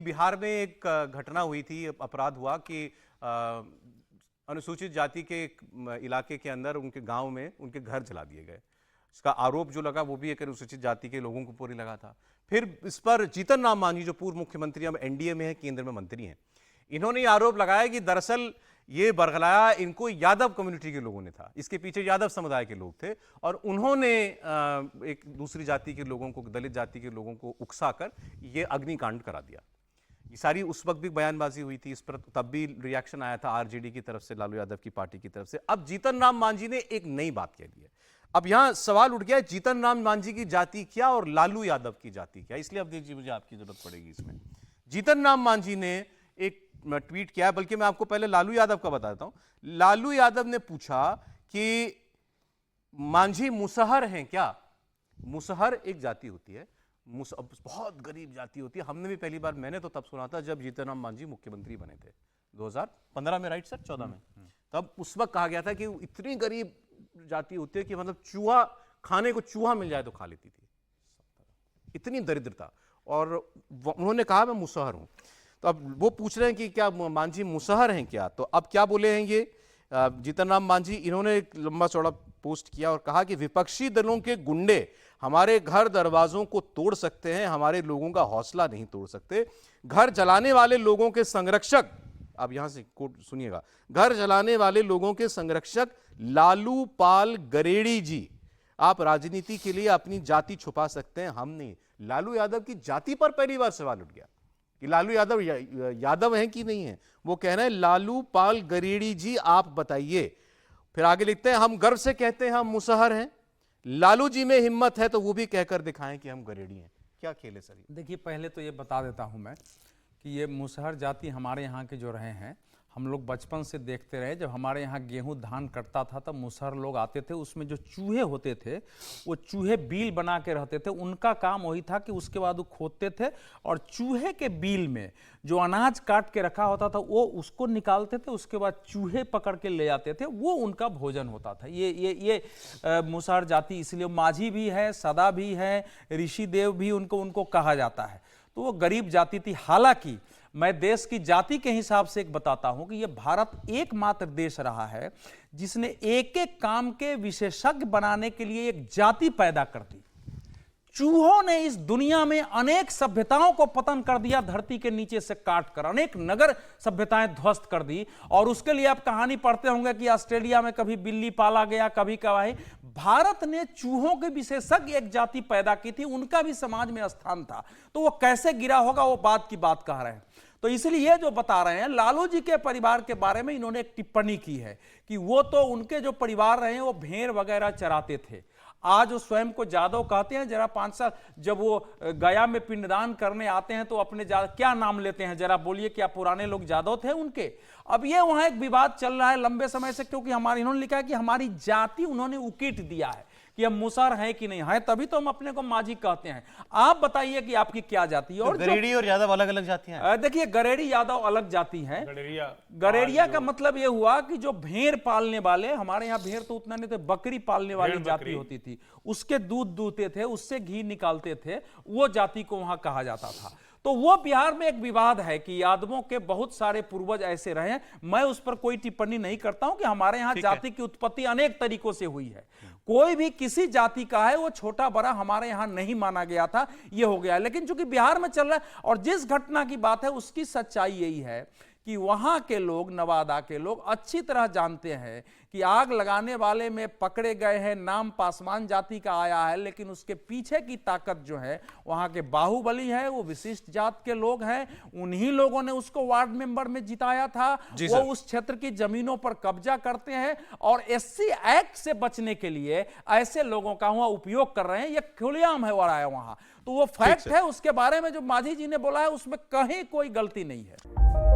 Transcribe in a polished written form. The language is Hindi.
बिहार में एक घटना हुई थी, अपराध हुआ कि अनुसूचित जाति के एक इलाके के अंदर उनके गांव में उनके घर जला दिए गए। इसका आरोप जो लगा वो भी एक अनुसूचित जाति के लोगों को पूरी लगा था। फिर इस पर जीतन राम मांझी जो पूर्व मुख्यमंत्री अब एनडीए में है, केंद्र में मंत्री हैं, इन्होंने आरोप लगाया कि दरअसल ये बरगलाया इनको यादव कम्युनिटी के लोगों ने था, इसके पीछे यादव समुदाय के लोग थे और उन्होंने एक दूसरी जाति के लोगों को, दलित जाति के लोगों को उकसाकर ये अग्निकांड करा दिया। ये सारी उस वक्त भी बयानबाजी हुई थी, इस पर तब भी रिएक्शन आया था आरजेडी की तरफ से, लालू यादव की पार्टी की तरफ से। अब जीतन राम मांझी ने एक नई बात कह दी है। अब यहां सवाल उठ गया है जीतन राम मांझी की जाति क्या और लालू यादव की जाति क्या, इसलिए अब देखिए मुझे आपकी जरूरत पड़ेगी इसमें। जीतन राम मांझी ने एक ट्वीट किया, बल्कि मैं आपको पहले लालू यादव का बताता हूं। लालू यादव ने पूछा कि मांझी मुसहर हैं क्या? मुसहर एक जाति होती है, बहुत गरीब जाति होती है। हमने भी पहली बार, मैंने तो तब सुना था जब जीतन राम मांझी मुख्यमंत्री बने थे 2015 में, राइट सर, 14 में। तब उस वक्त कहा गया था कि इतनी गरीब जाति होती है कि मतलब चूहा खाने को चूहा मिल जाए तो खा लेती थी, इतनी दरिद्रता। और उन्होंने कहा मैं मुसहर हूं। तो अब वो पूछ रहे हैं कि क्या मांझी मुसहर हैं क्या? तो अब क्या बोले हैं ये जीतन राम मांझी? इन्होंने एक लंबा चौड़ा पोस्ट किया और कहा कि विपक्षी दलों के गुंडे हमारे घर दरवाजों को तोड़ सकते हैं, हमारे लोगों का हौसला नहीं तोड़ सकते। घर जलाने वाले लोगों के संरक्षक, अब यहां से कोट सुनिएगा, घर जलाने वाले लोगों के संरक्षक लालू पाल गरेड़ी जी, आप राजनीति के लिए अपनी जाति छुपा सकते हैं, हम नहीं। लालू यादव की जाति पर पहली बार सवाल उठ गया कि लालू यादव यादव हैं कि नहीं है। वो कह रहे हैं लालू पाल गरेड़ी जी आप बताइए। फिर आगे लिखते हैं हम गर्व से कहते हैं हम मुसहर हैं, लालू जी में हिम्मत है तो वो भी कहकर दिखाएं कि हम गरेड़ी हैं। क्या खेल है सर? देखिए, पहले तो ये बता देता हूं मैं कि ये मुसहर जाति हमारे यहाँ के जो रहे हैं, हम लोग बचपन से देखते रहे। जब हमारे यहाँ गेहूं धान कटता था तब मुसहर लोग आते थे, उसमें जो चूहे होते थे वो चूहे बील बना के रहते थे। उनका काम वही था कि उसके बाद वो खोदते थे और चूहे के बील में जो अनाज काट के रखा होता था वो उसको निकालते थे, उसके बाद चूहे पकड़ के ले जाते थे, वो उनका भोजन होता था। ये मुसहर जाति, इसलिए माझी भी है, सदा भी है, ऋषिदेव भी उनको कहा जाता है। तो वो गरीब जाति थी। हालांकि मैं देश की जाति के हिसाब से एक बताता हूं कि यह भारत एकमात्र देश रहा है जिसने एक एक काम के विशेषज्ञ बनाने के लिए एक जाति पैदा कर दी। चूहों ने इस दुनिया में अनेक सभ्यताओं को पतन कर दिया, धरती के नीचे से काटकर अनेक नगर सभ्यताएं ध्वस्त कर दी। और उसके लिए आप कहानी पढ़ते होंगे कि ऑस्ट्रेलिया में कभी बिल्ली पाला गया, कभी कभी। भारत ने चूहों के विशेषज्ञ एक जाति पैदा की थी, उनका भी समाज में स्थान था। तो वो कैसे गिरा होगा वो बात की बात कह रहे हैं। तो इसलिए ये जो बता रहे हैं लालू जी के परिवार के बारे में, इन्होंने एक टिप्पणी की है कि वो तो उनके जो परिवार रहे हैं वो भेड़ वगैरह चराते थे। आज वो स्वयं को जादव कहते हैं। जरा 5 साल जब वो गया में पिंडदान करने आते हैं तो अपने क्या नाम लेते हैं, जरा बोलिए, क्या पुराने लोग जादव थे उनके? अब ये वहां एक विवाद चल रहा है लंबे समय से, क्योंकि इन्होंने लिखा है कि हमारी जाति उन्होंने उकीट दिया है कि हम मुसहर हैं कि नहीं है, तभी तो हम अपने को माझी कहते हैं। आप बताइए कि आपकी क्या जाति है? और गरेड़ी और यादव अलग अलग जातियां हैं। देखिए, गरेड़ी यादव अलग जाति है। गरेड़िया का मतलब यह हुआ कि जो भेड़ पालने वाले, हमारे यहाँ भेड़ तो उतना नहीं थे, बकरी पालने वाली जाति होती थी, उसके दूध दूहते थे, उससे घी निकालते थे, वो जाति को वहां कहा जाता था। तो वो बिहार में एक विवाद है कि यादवों के बहुत सारे पूर्वज ऐसे रहे हैं। मैं उस पर कोई टिप्पणी नहीं करता हूं कि हमारे यहां जाति की उत्पत्ति अनेक तरीकों से हुई है। कोई भी किसी जाति का है वो छोटा बड़ा हमारे यहां नहीं माना गया था, ये हो गया। लेकिन चूंकि बिहार में चल रहा है और जिस घटना की बात है उसकी सच्चाई यही है कि वहां के लोग, नवादा के लोग अच्छी तरह जानते हैं कि आग लगाने वाले में पकड़े गए हैं, नाम पासवान जाति का आया है, लेकिन उसके पीछे की ताकत जो है वहां के बाहुबली है, वो विशिष्ट जात के लोग हैं। उन्हीं लोगों ने उसको वार्ड मेंबर में जिताया था। वो उस क्षेत्र की जमीनों पर कब्जा करते हैं और एससी एक्ट से बचने के लिए ऐसे लोगों का वहां उपयोग कर रहे हैं। ये खुलेआम है वहां। तो वो फैक्ट है, उसके बारे में जो मांझी जी ने बोला है उसमें कहीं कोई गलती नहीं है।